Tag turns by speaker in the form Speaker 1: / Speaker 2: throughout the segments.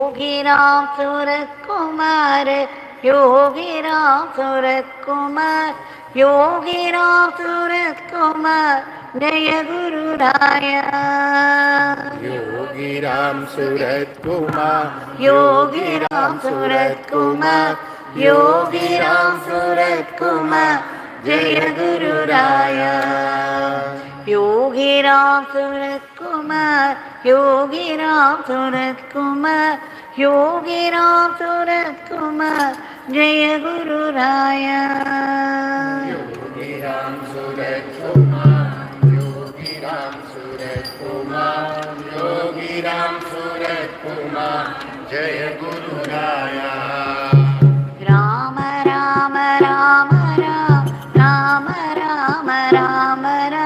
Speaker 1: योगीराम सूरत कुमार, योगीराम सूरत कुमार, योगीराम सूरत कुमार, जय गुरु राया।
Speaker 2: योगीराम सूरत कुमार,
Speaker 1: योगीराम सूरत कुमार, योगीराम सूरत कुमार, जय गुरु राया। योगीराम सूरत कुमार, योगीराम सूरत कुमार, योगीराम सूरत कुमार, जय गुरु राया।
Speaker 2: योगीराम सूरत कुमार, योगीराम सूरत कुमार, योगीराम सूरत कुमार, जय गुरु राया।
Speaker 1: Ram Ram Ram Ram Ram Ram Ram Ram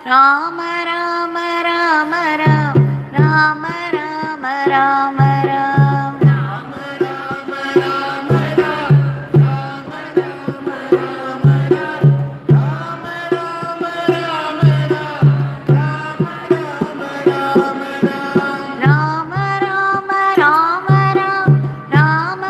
Speaker 1: Ram Ram Ram Ram Ram Ram Ram Ram Ram Ram Ram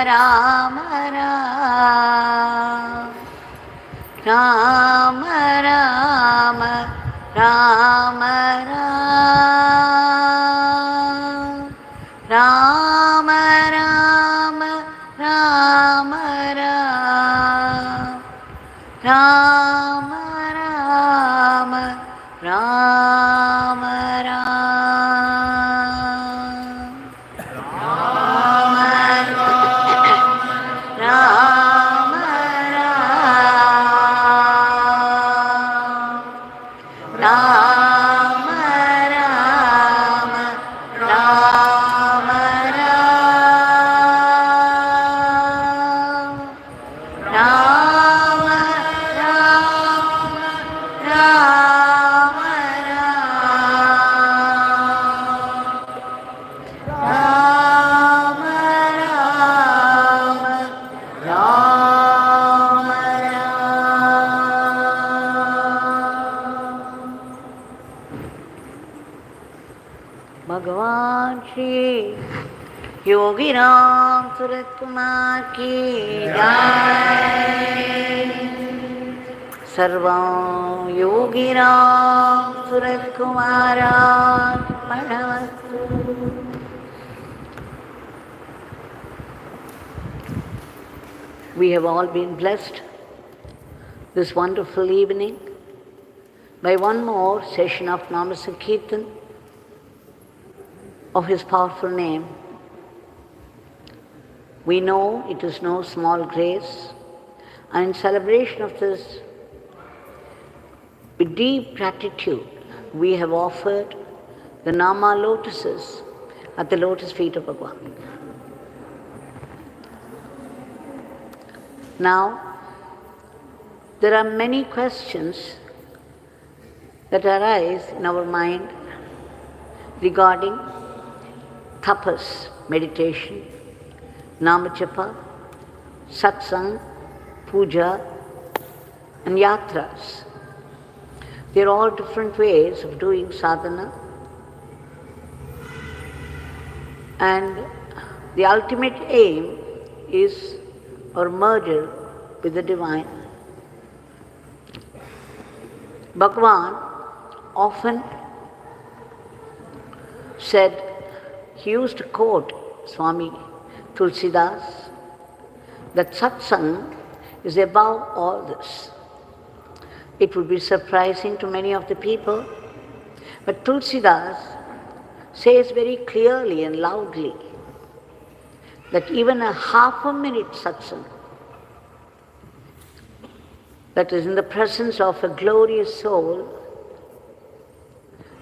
Speaker 1: Rama Rama Rama Rama Rama Rama Rama Rama Rama Rama Rama भगवान श्री योगी राम सूरत कुमार की जय। सर्वं Yogi Ram Surat कुमारार्पणमस्तु। We have all been blessed this wonderful evening by one more session of Namasankirtan of His powerful name. We know it is no small grace, and in celebration of this, with deep gratitude, we have offered the Nama lotuses at the lotus feet of Bhagavan. Now, there are many questions that arise in our mind regarding tapas, meditation, namajapa, satsang, puja, and yatras. They are all different ways of doing sadhana, and the ultimate aim is our merger with the divine. Bhagavan often said, he used to quote Swami Tulsidas, that satsang is above all this. It would be surprising to many of the people, but Tulsidas says very clearly and loudly that even a half a minute satsang, that is in the presence of a glorious soul,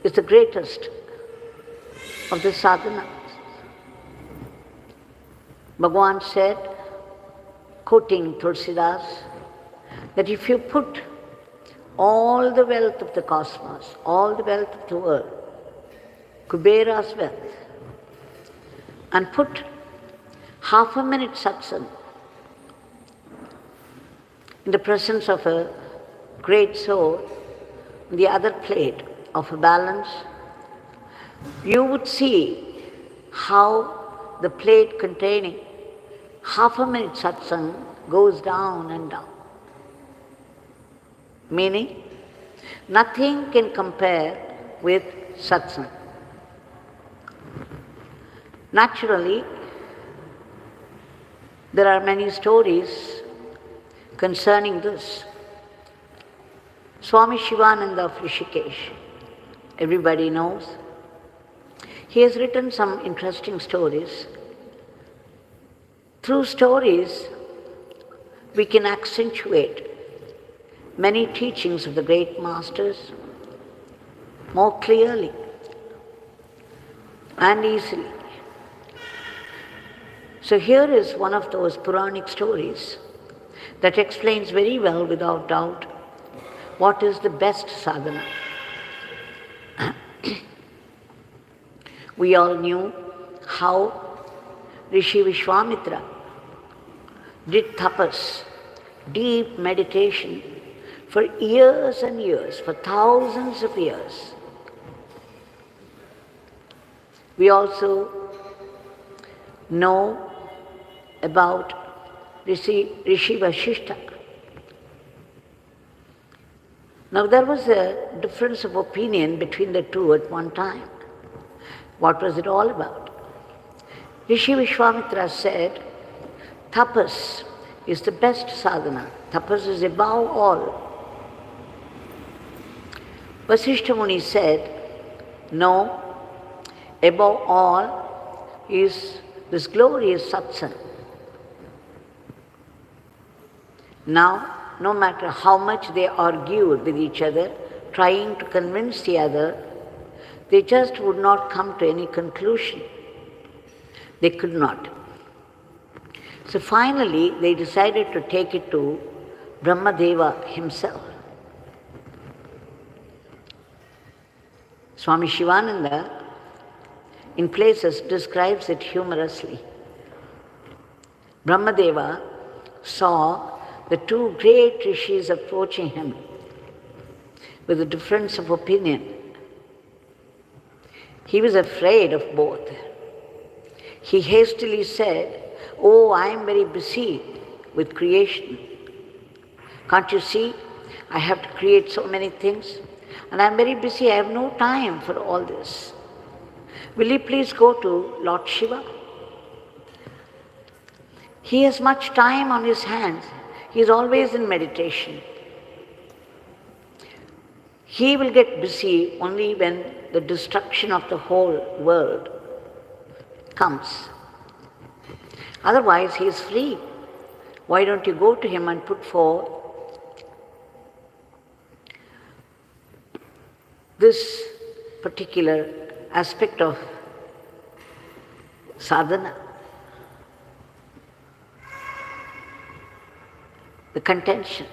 Speaker 1: is the greatest of the sadhanas. Bhagavan said, quoting Tulsidas, that if you put all the wealth of the cosmos, all the wealth of the world, Kubera's wealth, and put half a minute satsang in the presence of a great soul, on the other plate of a balance, you would see how the plate containing half a minute satsang goes down and down. Meaning, nothing can compare with satsang. Naturally, there are many stories concerning this. Swami Shivananda of Rishikesh, everybody knows. He has written some interesting stories. Through stories, we can accentuate many teachings of the great masters more clearly and easily. So here is one of those Puranic stories that explains very well, without doubt, what is the best sadhana. We all knew how Rishi Vishwamitra did tapas, deep meditation, for years and years, for thousands of years. We also know about Rishi Vashishta. Now there was a difference of opinion between the two at one time. What was it all about? Rishi Vishwamitra said, tapas is the best sadhana. Tapas is above all. Vasishta Muni said, no, above all is this glorious satsang. Now, no matter how much they argued with each other, trying to convince the other, they just would not come to any conclusion. They could not. So finally, they decided to take it to Brahmadeva himself. Swami Shivananda, in places, describes it humorously. Brahmadeva saw the two great rishis approaching him with a difference of opinion. He was afraid of both. He hastily said, oh, I am very busy with creation. Can't you see? I have to create so many things. And I am very busy. I have no time for all this. Will you please go to Lord Shiva? He has much time on his hands. He is always in meditation. He will get busy only when the destruction of the whole world comes. Otherwise, he is free. Why don't you go to him and put forth this particular aspect of sadhana? The contention.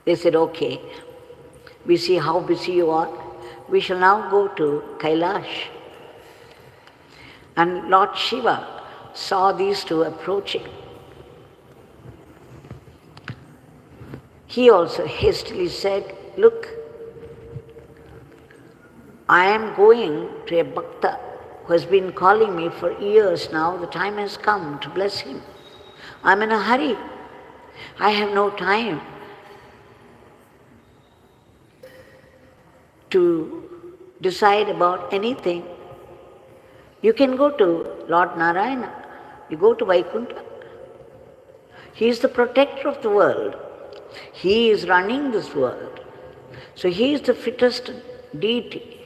Speaker 1: They said, okay, we see how busy you are. We shall now go to Kailash. And Lord Shiva saw these two approaching. He also hastily said, look, I am going to a bhakta who has been calling me for years now. The time has come to bless him. I'm in a hurry. I have no time to decide about anything. You can go to Lord Narayana. You go to Vaikuntha. He is the protector of the world. He is running this world. So he is the fittest deity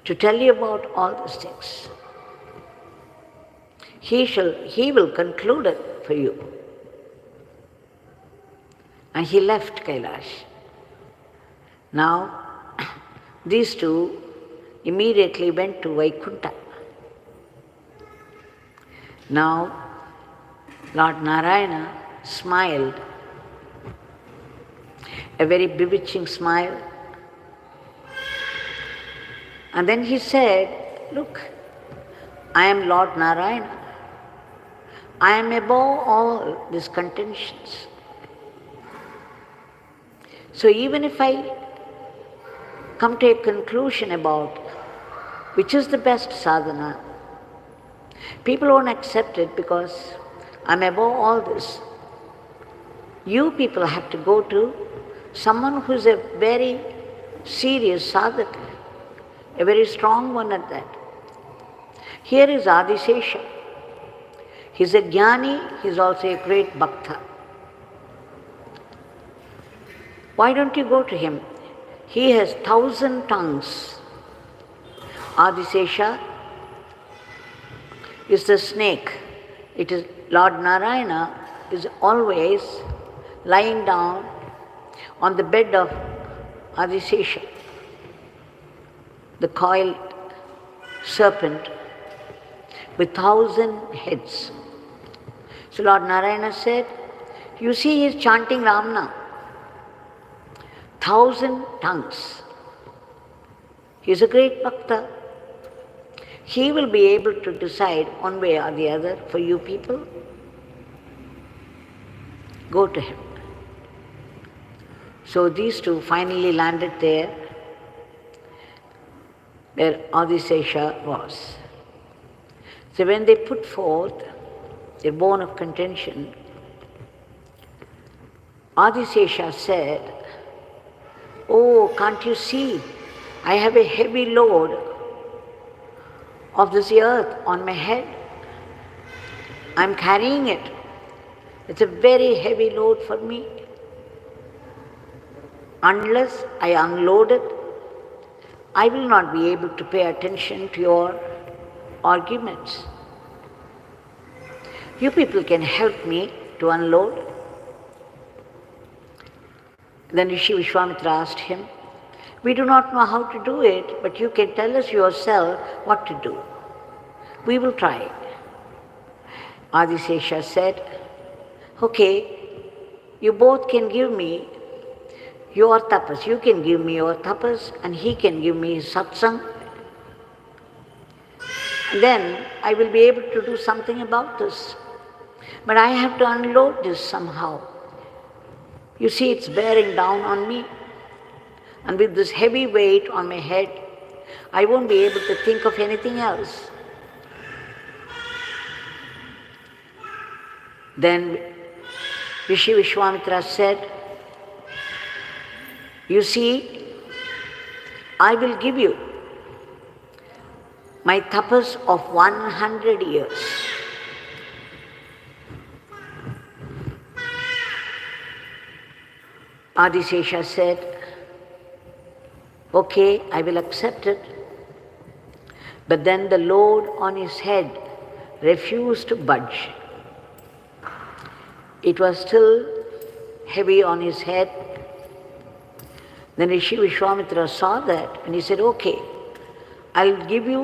Speaker 1: to tell you about all these things. He will conclude it for you. And he left Kailash. Now, these two immediately went to Vaikuntha. Now, Lord Narayana smiled, a very bewitching smile. And then he said, look, I am Lord Narayana. I am above all these contentions. So even if I come to a conclusion about which is the best sadhana, people won't accept it because I'm above all this. You people have to go to someone who is a very serious sadhaka, a very strong one at that. Here is Adisesha. He's a jnani, he's also a great bhakta. Why don't you go to him? He has 1,000 tongues. Adisesha is the snake. It is Lord Narayana is always lying down on the bed of Adisesha, the coiled serpent with 1,000 heads. So Lord Narayana said, you see he is chanting Ram now. 1,000 tongues. He is a great bhakta. He will be able to decide one way or the other for you people. Go to him. So these two finally landed there where Adisesha was. So when they put forth their bone of contention, Adisesha said, "Oh, can't you see? I have a heavy load of this earth on my head. I'm carrying it. It's a very heavy load for me. Unless I unload it, I will not be able to pay attention to your arguments. You people can help me to unload." Then Rishi Vishwamitra asked him, "We do not know how to do it, but you can tell us yourself what to do. We will try." Adisesha said, "Okay, you both can give me your tapas. You can give me your tapas and he can give me his satsang. Then I will be able to do something about this. But I have to unload this somehow. You see, it's bearing down on me. And with this heavy weight on my head, I won't be able to think of anything else." Then Rishi Vishwamitra said, "You see, I will give you my tapas of 100 years. Adisesha said, "Okay, I will accept it." But then the load on his head refused to budge. It was still heavy on his head. Then Rishi Vishwamitra saw that and he said, "Okay, I'll give you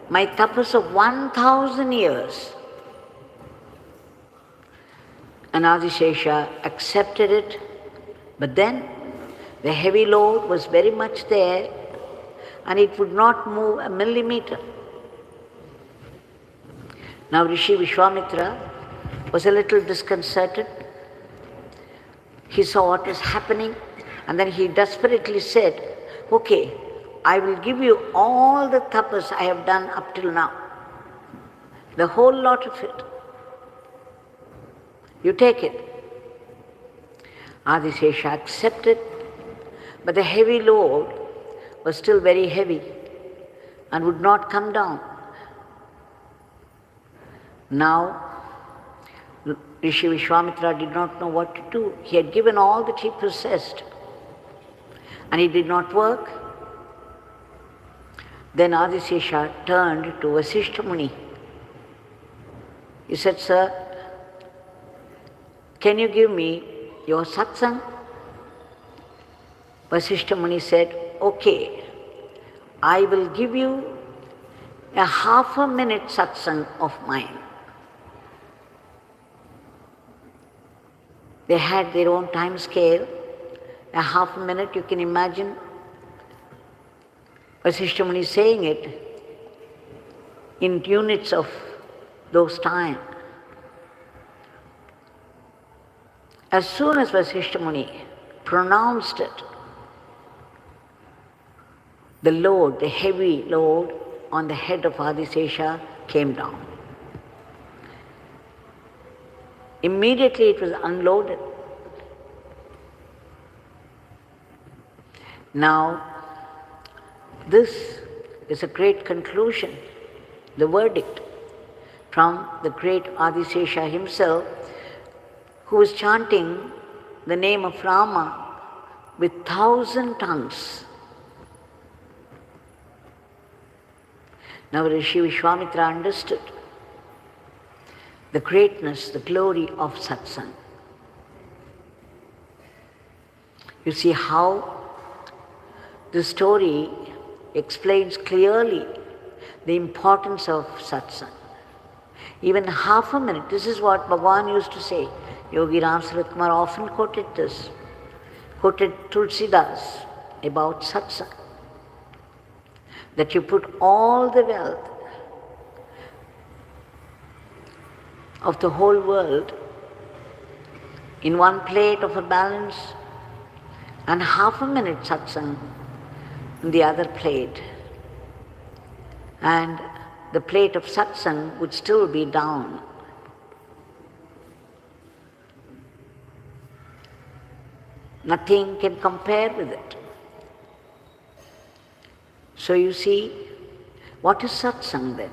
Speaker 1: my tapas of 1,000 years. And Adisesha accepted it, but then the heavy load was very much there and it would not move a millimeter. Now Rishi Vishwamitra was a little disconcerted. He saw what was happening and then he desperately said, "Okay, I will give you all the tapas I have done up till now, the whole lot of it. You take it." Adisesha accepted, but the heavy load was still very heavy and would not come down. Now, Rishi Vishwamitra did not know what to do. He had given all that he possessed and it did not work. Then Adisesha turned to Vasishtha Muni. He said, "Sir, can you give me your satsang?" Vasishtha Muni said, "Okay, I will give you a half a minute satsang of mine." They had their own time scale. A half a minute, you can imagine Vasishtha Muni saying it in units of those time. As soon as Vasishtha Muni pronounced it, the load, the heavy load on the head of Adisesha came down. Immediately it was unloaded. Now, this is a great conclusion, the verdict from the great Adisesha himself, who was chanting the name of Rama with 1,000 tongues. Now Rishi Vishwamitra understood the greatness, the glory of satsang. You see how the story explains clearly the importance of satsang. Even half a minute, this is what Bhagavan used to say. Yogi Ram Sarat Kumar often quoted this, quoted Tulsidas about satsang, that you put all the wealth of the whole world in one plate of a balance and half a minute satsang in the other plate. And the plate of satsang would still be down. Nothing can compare with it. So you see, what is satsang then?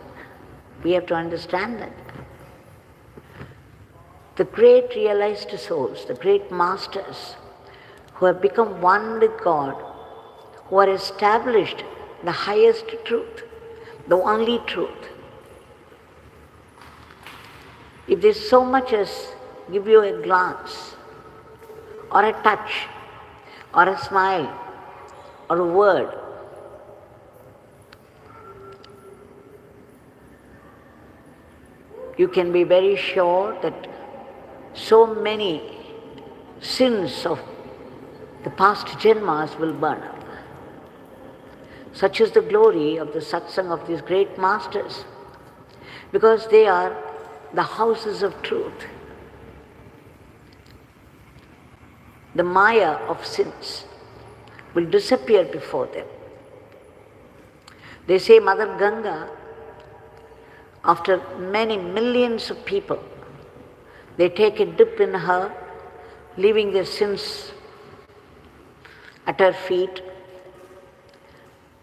Speaker 1: We have to understand that. The great realized souls, the great masters who have become one with God, who are established the highest truth, the only truth. If they so much as give you a glance, or a touch, or a smile, or a word, you can be very sure that so many sins of the past janmas will burn up. Such is the glory of the satsang of these great masters, because they are the houses of truth. The maya of sins will disappear before them. They say Mother Ganga, after many millions of people, they take a dip in her, leaving their sins at her feet,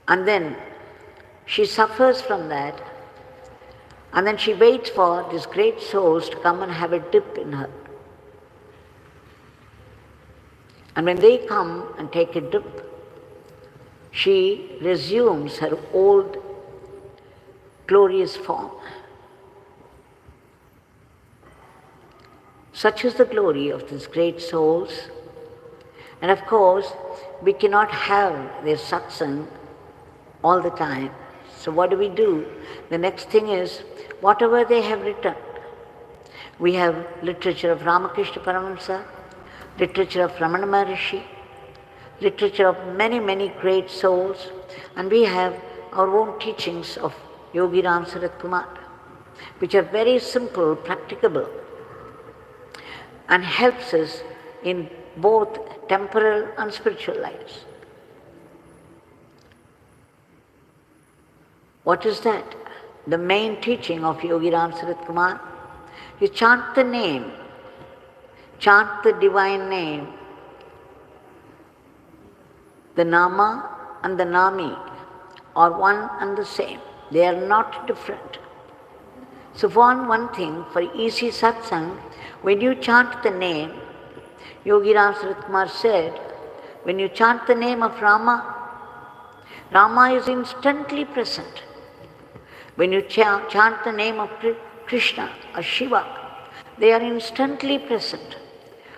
Speaker 1: and then she suffers from that, and then she waits for these great souls to come and have a dip in her. And when they come and take a dip, she resumes her old glorious form. Such is the glory of these great souls. And of course, we cannot have their satsang all the time. So what do? The next thing is, whatever they have written. We have literature of Ramakrishna Paramahamsa, literature of Ramana Maharishi, literature of many, many great souls, and we have our own teachings of Yogi Ram Sarat Kumar, which are very simple, practicable, and helps us in both temporal and spiritual lives. What is that? The main teaching of Yogi Ram Sarat Kumar. You chant the name, chant the divine name. The Nama and the Nami are one and the same. They are not different. So one thing, for easy satsang, when you chant the name, Yogi Ram Sarat Kumar said, when you chant the name of Rama, Rama is instantly present. When you chant the name of Krishna or Shiva, they are instantly present.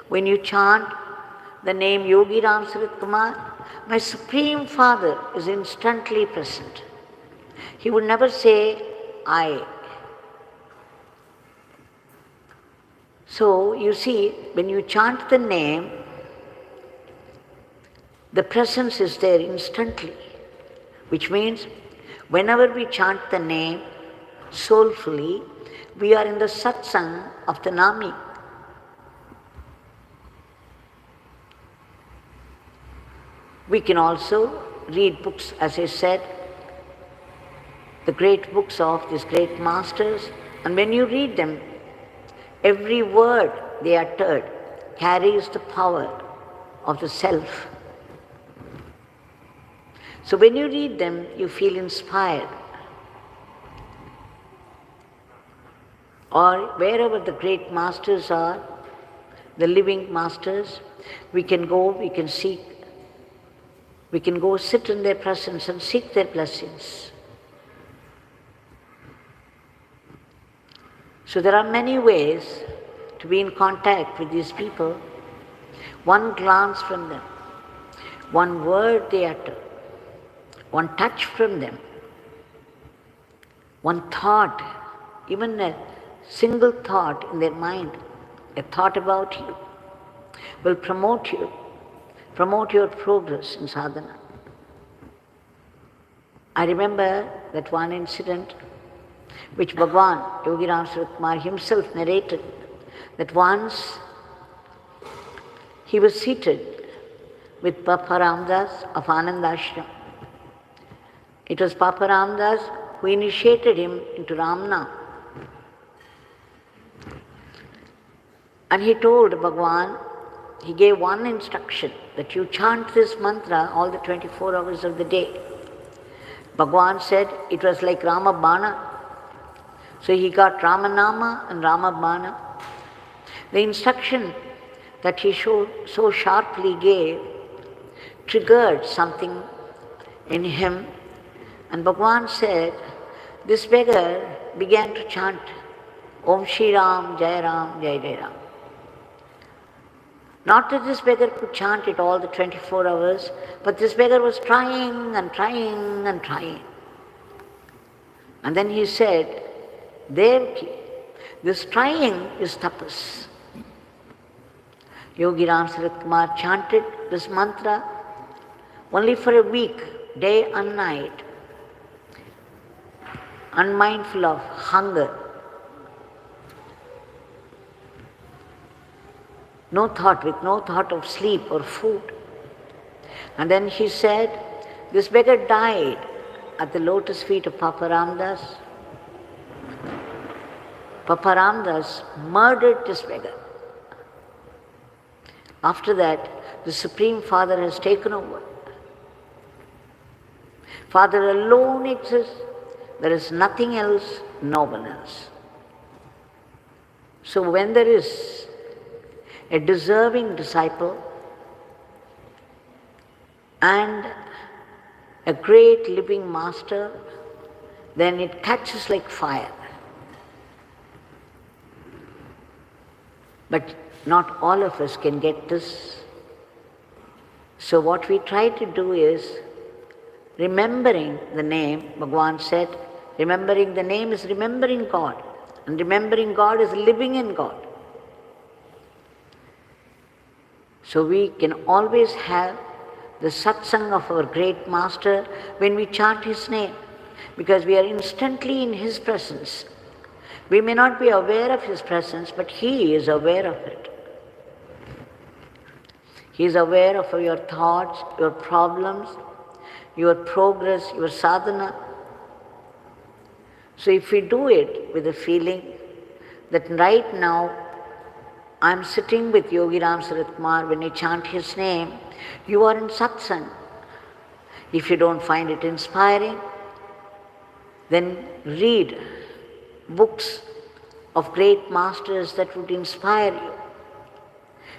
Speaker 1: When you chant the name Yogi Ram Sarat Kumar, my Supreme Father is instantly present. He would never say, I. So, you see, when you chant the name, the presence is there instantly, which means whenever we chant the name soulfully, we are in the satsang of the Nami. We can also read books, as I said, the great books of these great masters, and when you read them, every word they uttered carries the power of the self. So when you read them, you feel inspired. Or wherever the great masters are, the living masters, we can go, we can seek, we can go sit in their presence and seek their blessings. So there are many ways to be in contact with these people. One glance from them, one word they utter, one touch from them, one thought, even a single thought in their mind, a thought about you, will promote your progress in sadhana. I remember that one incident which Bhagavan, Yogi Ram Sarat Kumar himself narrated, that once he was seated with Papa Ramdas of Anand Ashram. It was Papa Ramdas who who initiated him into Ramnam. And he told Bhagwan, he gave one instruction, that you chant this mantra all the 24 hours of the day. Bhagwan said it was like Ramabana. So he got Ramanama and Ramabana. The instruction that he so sharply gave triggered something in him. And Bhagwan said, this beggar began to chant, Om Shri Ram, Jai Ram, Jai Jai Ram. Not that this beggar could chant it all the 24 hours, but this beggar was trying and trying and trying. And then he said, Devaki, this trying is tapas. Yogi Ram Sarat Kumar chanted this mantra only for a week, day and night, unmindful of hunger. With no thought of sleep or food. And then he said, this beggar died at the lotus feet of Papa Ramdas. Papa Ramdas murdered this beggar. After that, the Supreme Father has taken over. Father alone exists. There is nothing else, no one else. So when there is a deserving disciple and a great living master, then it catches like fire. But not all of us can get this. So what we try to do is, remembering the name, Bhagwan said, remembering the name is remembering God. And remembering God is living in God. So we can always have the satsang of our great master when we chant his name, because we are instantly in his presence. We may not be aware of his presence, but he is aware of it. He is aware of your thoughts, your problems, your progress, your sadhana. So if we do it with a feeling that right now I'm sitting with Yogi Ram Sarat Kumar, when I chant his name, you are in satsang. If you don't find it inspiring, then read books of great masters that would inspire you,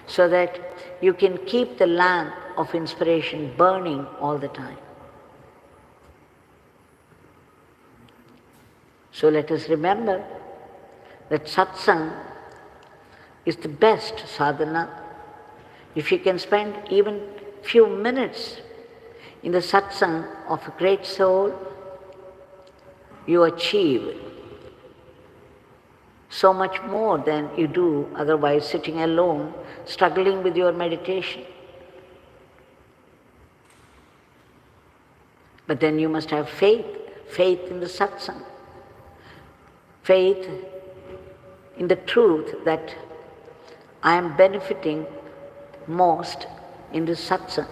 Speaker 1: so that you can keep the lamp of inspiration burning all the time. So let us remember that satsang is the best sadhana. If you can spend even few minutes in the satsang of a great soul, you achieve so much more than you do otherwise sitting alone, struggling with your meditation. But then you must have faith in the satsang, faith in the truth that I am benefiting most in this satsang.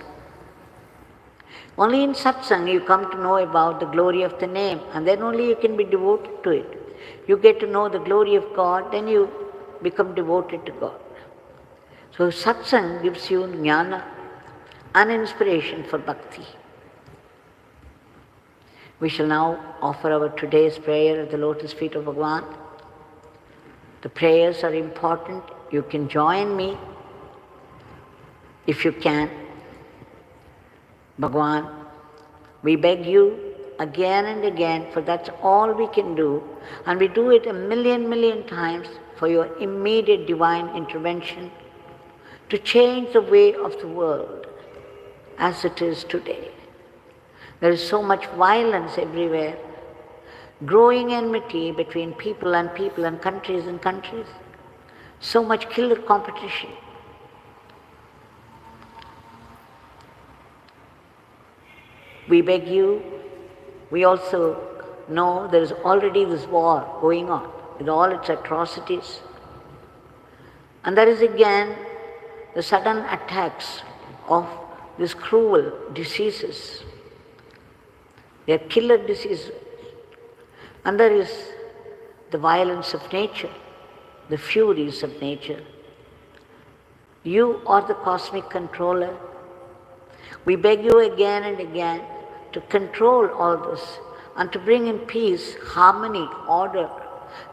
Speaker 1: Only in satsang you come to know about the glory of the name, and then only you can be devoted to it. You get to know the glory of God, then you become devoted to God. So satsang gives you jnana and inspiration for bhakti. We shall now offer our today's prayer at the lotus feet of Bhagwan. The prayers are important. You can join me if you can. Bhagwan, we beg you again and again, for that's all we can do, and we do it a million times, for your immediate divine intervention to change the way of the world as it is today. There is so much violence everywhere, growing enmity between people and countries and countries, so much killer competition. We beg you, we also know there is already this war going on with all its atrocities. And there is again the sudden attacks of these cruel diseases. They are killer diseases. And there is the violence of nature, the furies of nature. You are the cosmic controller. We beg you again and again to control all this and to bring in peace, harmony, order,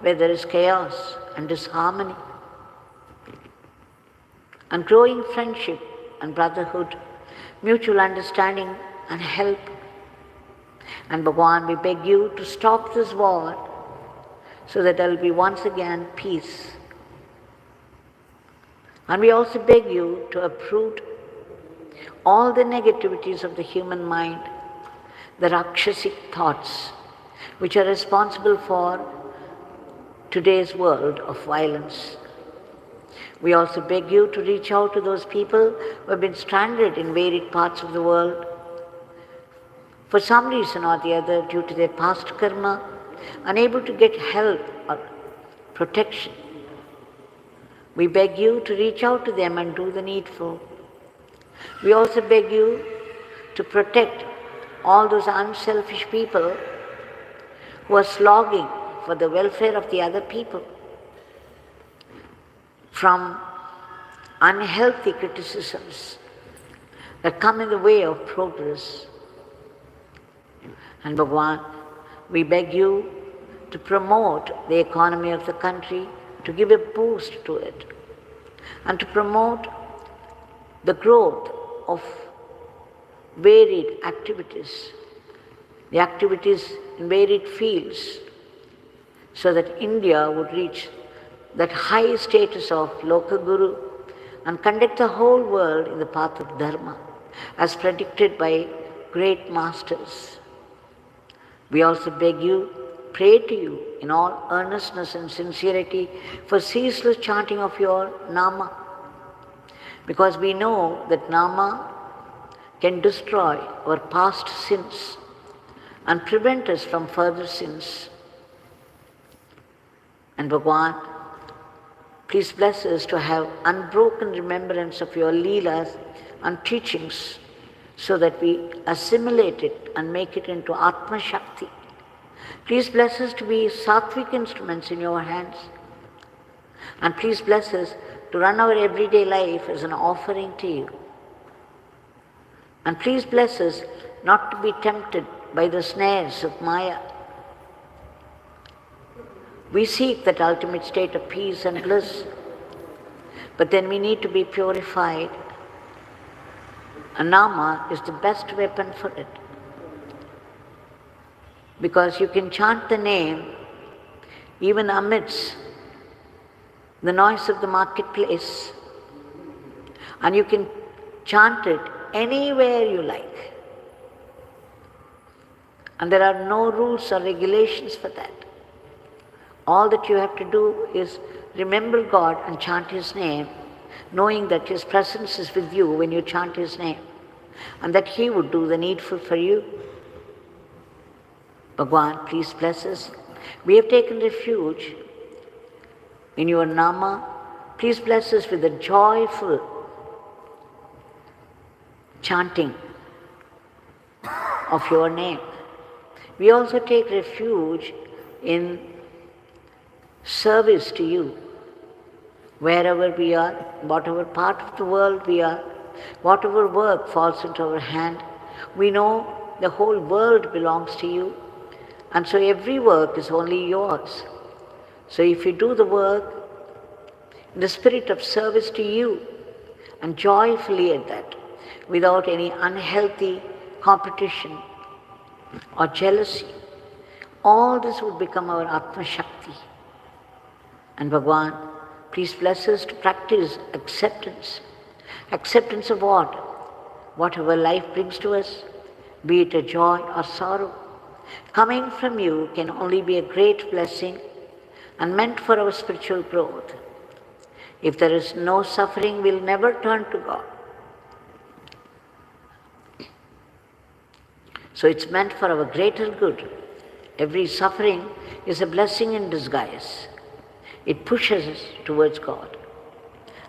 Speaker 1: where there is chaos and disharmony, and growing friendship and brotherhood, mutual understanding and help. And Bhagavan, we beg you to stop this war so that there will be once again peace. And we also beg you to uproot all the negativities of the human mind, the Rakshasic thoughts, which are responsible for today's world of violence. We also beg you to reach out to those people who have been stranded in varied parts of the world for some reason or the other due to their past karma, unable to get help or protection. We beg you to reach out to them and do the needful. We also beg you to protect all those unselfish people who are slogging for the welfare of the other people from unhealthy criticisms that come in the way of progress. And Bhagavan, we beg you to promote the economy of the country, to give a boost to it, and to promote the growth of varied activities, the activities in varied fields, so that India would reach that high status of local guru and conduct the whole world in the path of dharma, as predicted by great masters. We also beg you, pray to you in all earnestness and sincerity for ceaseless chanting of your Nama, because we know that Nama can destroy our past sins and prevent us from further sins. And Bhagavan, please bless us to have unbroken remembrance of your Leelas and teachings so that we assimilate it and make it into Atma Shakti. Please bless us to be sattvic instruments in your hands. And please bless us to run our everyday life as an offering to you. And please bless us not to be tempted by the snares of Maya. We seek that ultimate state of peace and bliss, but then we need to be purified. And Nama is the best weapon for it. Because you can chant the name even amidst the noise of the marketplace, and you can chant it anywhere you like. And there are no rules or regulations for that. All that you have to do is remember God and chant His name, knowing that His presence is with you when you chant His name, and that He would do the needful for you. Bhagavan, please bless us. We have taken refuge in your Nama. Please bless us with a joyful chanting of your name. We also take refuge in service to you. Wherever we are, whatever part of the world we are, whatever work falls into our hand, we know the whole world belongs to you, and so every work is only yours. So if you do the work in the spirit of service to you, and joyfully at that, without any unhealthy competition or jealousy, all this would become our Atma Shakti. And Bhagavan, please bless us to practice acceptance. Acceptance of what? Whatever life brings to us, be it a joy or sorrow, coming from you can only be a great blessing and meant for our spiritual growth. If there is no suffering, we'll never turn to God. So it's meant for our greater good. Every suffering is a blessing in disguise. It pushes us towards God.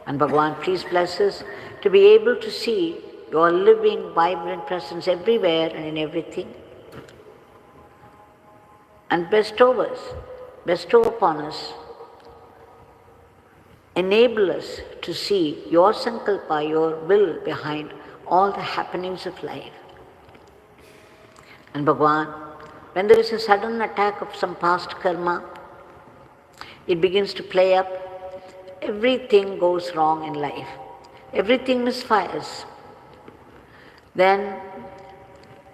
Speaker 1: And Bhagavan, please bless us to be able to see your living, vibrant presence everywhere and in everything. and bestow upon us, enable us to see your sankalpa, your will behind all the happenings of life. And Bhagavan, when there is a sudden attack of some past karma, it begins to play up, everything goes wrong in life, everything misfires. Then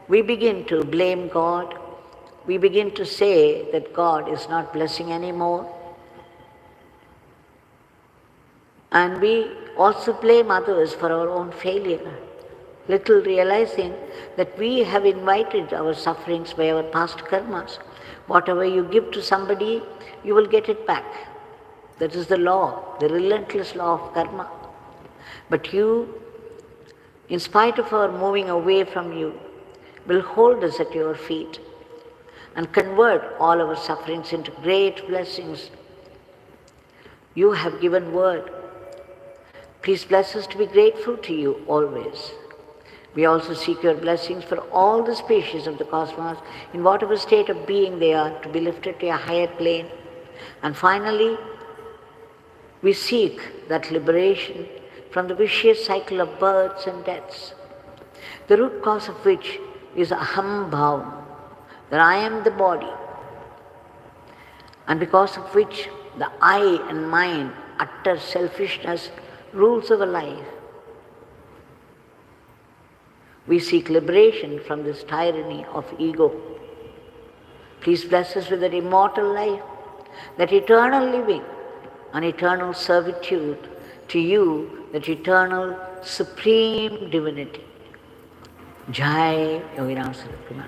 Speaker 1: we begin to blame God, we begin to say that God is not blessing anymore, and we also blame others for our own failure, little realizing that we have invited our sufferings by our past karmas. Whatever you give to somebody, you will get it back. That is the law, the relentless law of karma. But you, in spite of our moving away from you, will hold us at your feet and convert all our sufferings into great blessings. You have given word. Please bless us to be grateful to you always. We also seek your blessings for all the species of the cosmos, in whatever state of being they are, to be lifted to a higher plane. And finally, we seek that liberation from the vicious cycle of births and deaths, the root cause of which is aham bhavam, that I am the body, and because of which the I and mine, utter selfishness, rules our life. We seek liberation from this tyranny of ego. Please bless us with that immortal life, that eternal living, an eternal servitude to you, that eternal supreme divinity. Jai Yogiram Kumar.